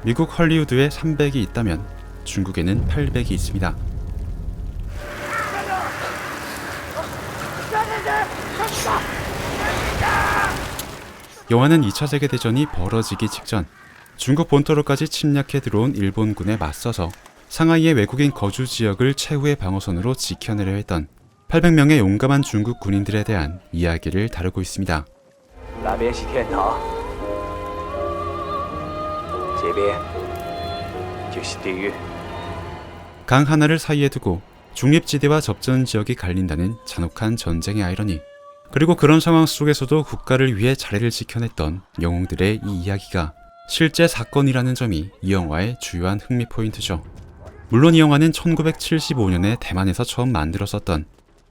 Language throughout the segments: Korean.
미국 헐리우드에 300이 있다면 중국에는 800이 있습니다. 영화는 2차 세계대전이 벌어지기 직전 중국 본토로까지 침략해 들어온 일본군에 맞서서 상하이의 외국인 거주 지역을 최후의 방어선으로 지켜내려 했던 800명의 용감한 중국 군인들에 대한 이야기를 다루고 있습니다. 那边是天堂，这边就是地狱。 강 하나를 사이에 두고 중립지대와 접전 지역이 갈린다는 잔혹한 전쟁의 아이러니, 그리고 그런 상황 속에서도 국가를 위해 자리를 지켜냈던 영웅들의 이 이야기가 실제 사건이라는 점이 이 영화의 주요한 흥미 포인트죠. 물론 이 영화는 1975년에 대만에서 처음 만들었었던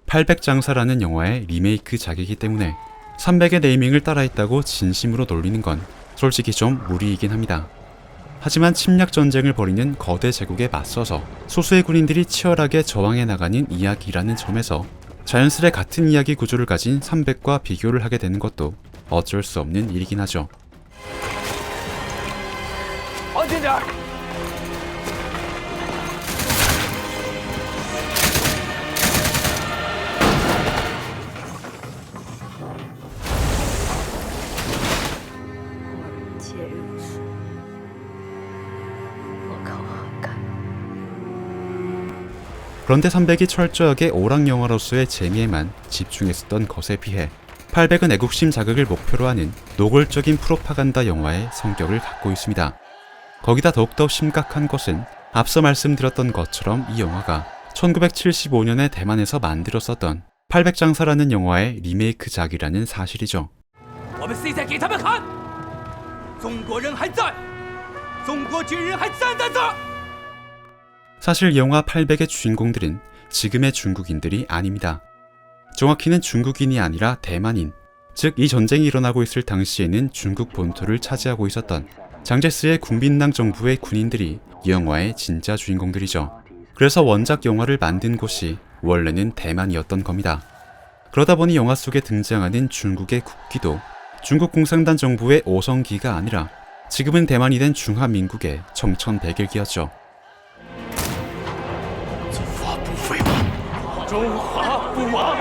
800장사라는 영화의 리메이크작이기 때문에 300의 네이밍을 따라했다고 진심으로 놀리는 건 솔직히 좀 무리이긴 합니다. 하지만 침략 전쟁을 벌이는 거대 제국에 맞서서 소수의 군인들이 치열하게 저항해 나가는 이야기라는 점에서 자연스레 같은 이야기 구조를 가진 300과 비교를 하게 되는 것도 어쩔 수 없는 일이긴 하죠. 往前点儿。 皆如此，我口何干？ 그런데 300이 철저하게 오락 영화로서의 재미에만 집중했었던 것에 비해 800은 애국심 자극을 목표로 하는 노골적인 프로파간다 영화의 성격을 갖고 있습니다. 거기다 더욱더 심각한 것은 앞서 말씀드렸던 것처럼 이 영화가 1975년에 대만에서 만들었었던 800장사라는 영화의 리메이크작이라는 사실이죠. 我们现在给他们喊：中国人还在，中国军人还站在这儿。 사실 이 영화 800의 주인공들은 지금의 중국인들이 아닙니다. 정확히는 중국인이 아니라 대만인, 즉 이 전쟁이 일어나고 있을 당시에는 중국 본토를 차지하고 있었던 장제스의 국민당 정부의 군인들이 이 영화의 진짜 주인공들이죠. 그래서 원작 영화를 만든 곳이 원래는 대만이었던 겁니다. 그러다 보니 영화 속에 등장하는 중국의 국기도 중국 공산당 정부의 오성기가 아니라 지금은 대만이 된 중화민국의 청천백일기였죠. 中华不废吗？中华不亡。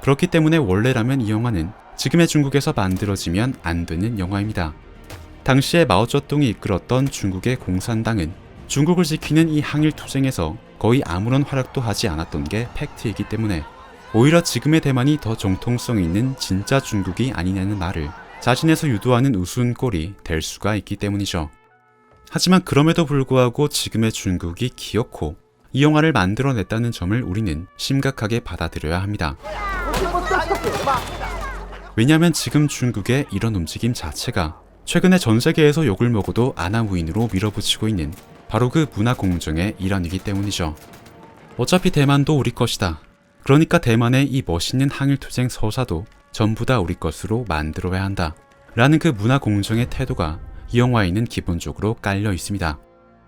그렇기 때문에 원래라면 이 영화는 지금의 중국에서 만들어지면 안 되는 영화입니다. 당시에 마오쩌둥이 이끌었던 중국의 공산당은 중국을 지키는 이 항일투쟁에서 거의 아무런 활약도 하지 않았던 게 팩트이기 때문에 오히려 지금의 대만이 더 정통성이 있는 진짜 중국이 아니냐는 말을 자신에서 유도하는 우스운 꼴이 될 수가 있기 때문이죠. 하지만 그럼에도 불구하고 지금의 중국이 기어코 이 영화를 만들어냈다는 점을 우리는 심각하게 받아들여야 합니다. 왜냐하면 지금 중국의 이런 움직임 자체가 최근에 전 세계에서 욕을 먹어도 아나무인으로 밀어붙이고 있는 바로 그 문화 공정의 일환이기 때문이죠. 어차피 대만도 우리 것이다. 그러니까 대만의 이 멋있는 항일투쟁 서사도 전부 다 우리 것으로 만들어야 한다. 라는 그 문화 공정의 태도가 이 영화에는 기본적으로 깔려 있습니다.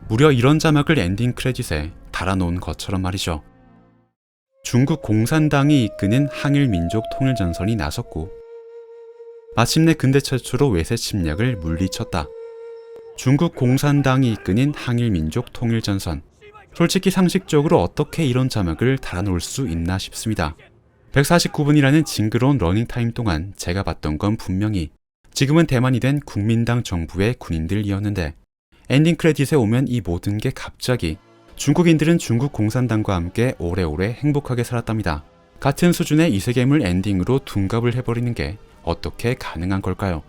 무려 이런 자막을 엔딩 크레딧에 달아놓은 것처럼 말이죠. 중국 공산당이 이끄는 항일민족 통일전선이 나섰고 마침내 근대 최초로 외세 침략을 물리쳤다. 중국 공산당이 이끄는 항일민족 통일전선. 솔직히 상식적으로 어떻게 이런 자막을 달아놓을 수 있나 싶습니다. 149분이라는 징그러운 러닝타임 동안 제가 봤던 건 분명히 지금은 대만이 된 국민당 정부의 군인들이었는데 엔딩 크레딧에 오면 이 모든 게 갑자기 중국인들은 중국 공산당과 함께 오래오래 행복하게 살았답니다. 같은 수준의 이세계물 엔딩으로 둔갑을 해버리는 게 어떻게 가능한 걸까요?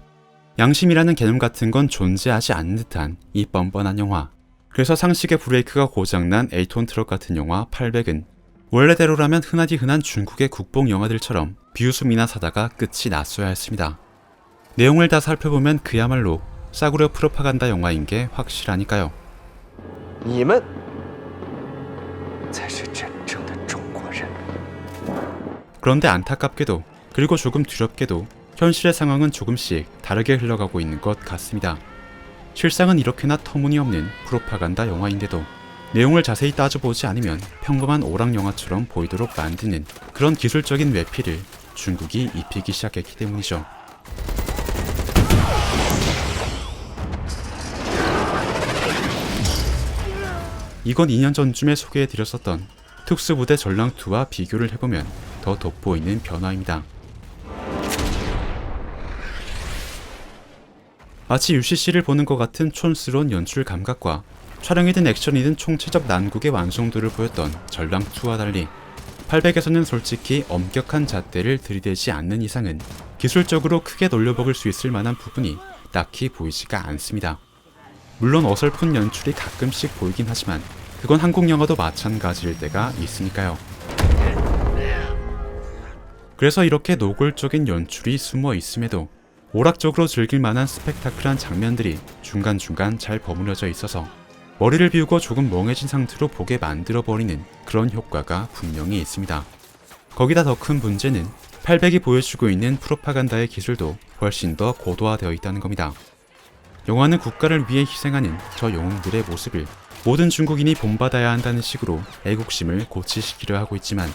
양심이라는 개념 같은 건 존재하지 않는 듯한 이 뻔뻔한 영화. 그래서 상식의 브레이크가 고장난 8톤 트럭 같은 영화 800은 원래대로라면 흔하디 흔한 중국의 국뽕 영화들처럼 비웃음이나 사다가 끝이 났어야 했습니다. 내용을 다 살펴보면 그야말로 싸구려 프로파간다 영화인 게 확실하니까요. 你们才是真正的中国人。 그런데 안타깝게도 그리고 조금 두렵게도 현실의 상황은 조금씩 다르게 흘러가고 있는 것 같습니다. 실상은 이렇게나 터무니없는 프로파간다 영화인데도 내용을 자세히 따져보지 않으면 평범한 오락 영화처럼 보이도록 만드는 그런 기술적인 외피를 중국이 입히기 시작했기 때문이죠. 이건 2년 전쯤에 소개해드렸었던 특수부대 전랑2와 비교를 해보면 더 돋보이는 변화입니다. 마치 UCC를 보는 것 같은 촌스러운 연출 감각과 촬영이든 액션이든 총체적 난국의 완성도를 보였던 전랑2와 달리 800에서는 솔직히 엄격한 잣대를 들이대지 않는 이상은 기술적으로 크게 놀려먹을 수 있을 만한 부분이 딱히 보이지가 않습니다. 물론 어설픈 연출이 가끔씩 보이긴 하지만 그건 한국 영화도 마찬가지일 때가 있으니까요. 그래서 이렇게 노골적인 연출이 숨어 있음에도 오락적으로 즐길 만한 스펙타클한 장면들이 중간중간 잘 버무려져 있어서 머리를 비우고 조금 멍해진 상태로 보게 만들어버리는 그런 효과가 분명히 있습니다. 거기다 더 큰 문제는 800이 보여주고 있는 프로파간다의 기술도 훨씬 더 고도화되어 있다는 겁니다. 영화는 국가를 위해 희생하는 저 영웅들의 모습을 모든 중국인이 본받아야 한다는 식으로 애국심을 고취시키려 하고 있지만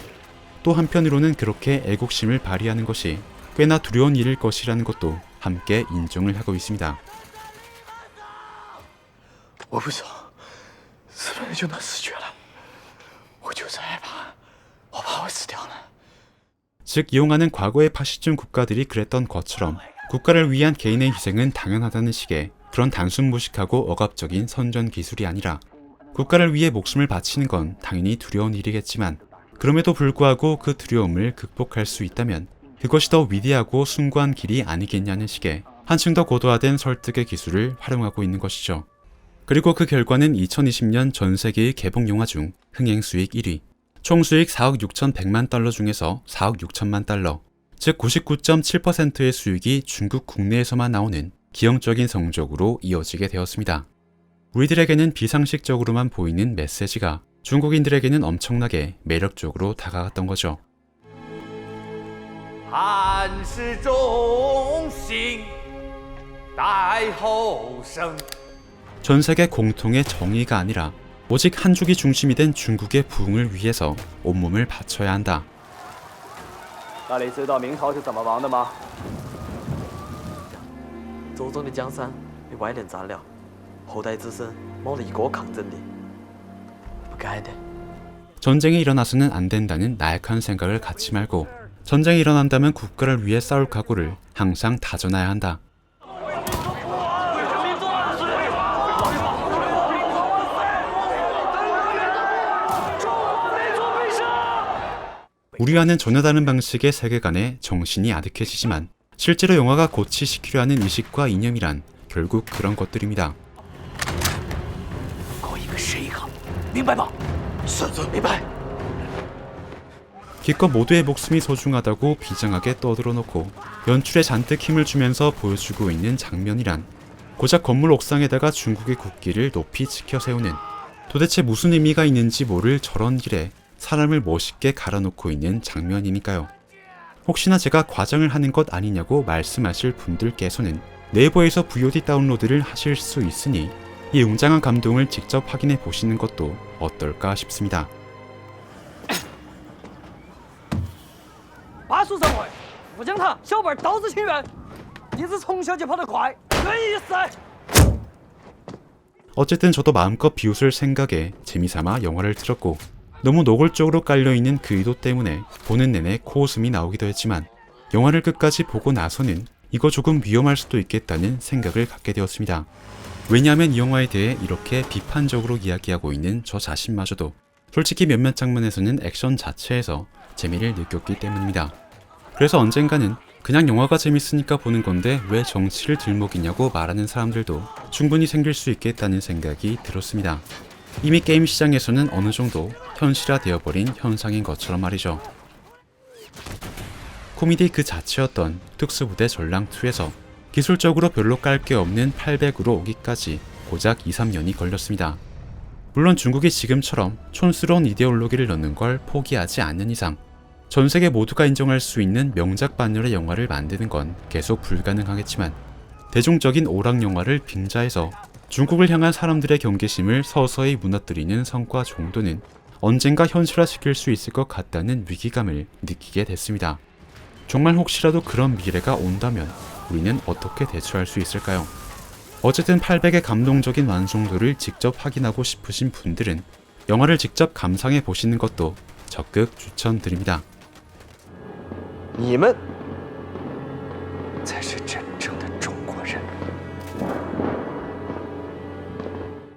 또 한편으로는 그렇게 애국심을 발휘하는 것이 꽤나 두려운 일일 것이라는 것도 함께 인정을 하고 있습니다. 我不想死了就能死绝了，我就是害怕，我怕我死掉了。 즉 이용하는 과거의 파시즘 국가들이 그랬던 것처럼 국가를 위한 개인의 희생은 당연하다는 식의 그런 단순 무식하고 억압적인 선전 기술이 아니라 국가를 위해 목숨을 바치는 건 당연히 두려운 일이겠지만 그럼에도 불구하고 그 두려움을 극복할 수 있다면 그것이 더 위대하고 숭고한 길이 아니겠냐는 식의 한층 더 고도화된 설득의 기술을 활용하고 있는 것이죠. 그리고 그 결과는 2020년 전 세계의 개봉 영화 중 흥행 수익 1위, 총 수익 4억 6,100만 달러 중에서 4억 6천만 달러, 즉 99.7%의 수익이 중국 국내에서만 나오는 기형적인 성적으로 이어지게 되었습니다. 우리들에게는 비상식적으로만 보이는 메시지가 중국인들에게는 엄청나게 매력적으로 다가갔던 거죠. 汉室中兴，待后生。 전 세계 공통의 정의가 아니라 오직 한족이 중심이 된 중국의 부흥을 위해서 온몸을 바쳐야 한다. 那你知道明朝是怎么亡的吗？周中的江山被外人占了，后代子孙没得一个抗争的，不该的。 전쟁이 일어나서는 안 된다는 나약한 생각을 갖지 말고 전쟁이 일어난다면 국가를 위해 싸울 각오를 항상 다져놔야 한다. 우리와는 전혀 다른 방식의 세계관에 정신이 아득해지지만 실제로 영화가 고치시키려 하는 의식과 이념이란 결국 그런 것들입니다. 搞一个是一个，明白吗？是，明白。 기껏 모두의 목숨이 소중하다고 비장하게 떠들어놓고 연출에 잔뜩 힘을 주면서 보여주고 있는 장면이란 고작 건물 옥상에다가 중국의 국기를 높이 치켜 세우는 도대체 무슨 의미가 있는지 모를 저런 길에 사람을 멋있게 갈아놓고 있는 장면이니까요. 혹시나 제가 과장을 하는 것 아니냐고 말씀하실 분들께서는 네이버에서 VOD 다운로드를 하실 수 있으니 이 웅장한 감동을 직접 확인해 보시는 것도 어떨까 싶습니다. 拔出社会，不讲他，小辈刀子情缘。你是从小就跑得快，愿意死。 어쨌든 저도 마음껏 비웃을 생각에 재미삼아 영화를 틀었고 너무 노골적으로 깔려있는 그 의도 때문에 보는 내내 코웃음이 나오기도 했지만 영화를 끝까지 보고 나서는 이거 조금 위험할 수도 있겠다는 생각을 갖게 되었습니다. 왜냐하면 이 영화에 대해 이렇게 비판적으로 이야기하고 있는 저 자신마저도 솔직히 몇몇 장면에서는 액션 자체에서 재미를 느꼈기 때문입니다. 그래서 언젠가는 그냥 영화가 재밌으니까 보는 건데 왜 정치를 들먹이냐고 말하는 사람들도 충분히 생길 수 있겠다는 생각이 들었습니다. 이미 게임 시장에서는 어느 정도 현실화되어버린 현상인 것처럼 말이죠. 코미디 그 자체였던 특수부대 전랑2에서 기술적으로 별로 깔 게 없는 800으로 오기까지 고작 2, 3년이 걸렸습니다. 물론 중국이 지금처럼 촌스러운 이데올로기를 넣는 걸 포기하지 않는 이상 전 세계 모두가 인정할 수 있는 명작 반열의 영화를 만드는 건 계속 불가능하겠지만 대중적인 오락 영화를 빙자해서 중국을 향한 사람들의 경계심을 서서히 무너뜨리는 성과 정도는 언젠가 현실화시킬 수 있을 것 같다는 위기감을 느끼게 됐습니다. 정말 혹시라도 그런 미래가 온다면 우리는 어떻게 대처할 수 있을까요? 어쨌든 800의 감동적인 완성도를 직접 확인하고 싶으신 분들은 영화를 직접 감상해 보시는 것도 적극 추천드립니다. 你们才是真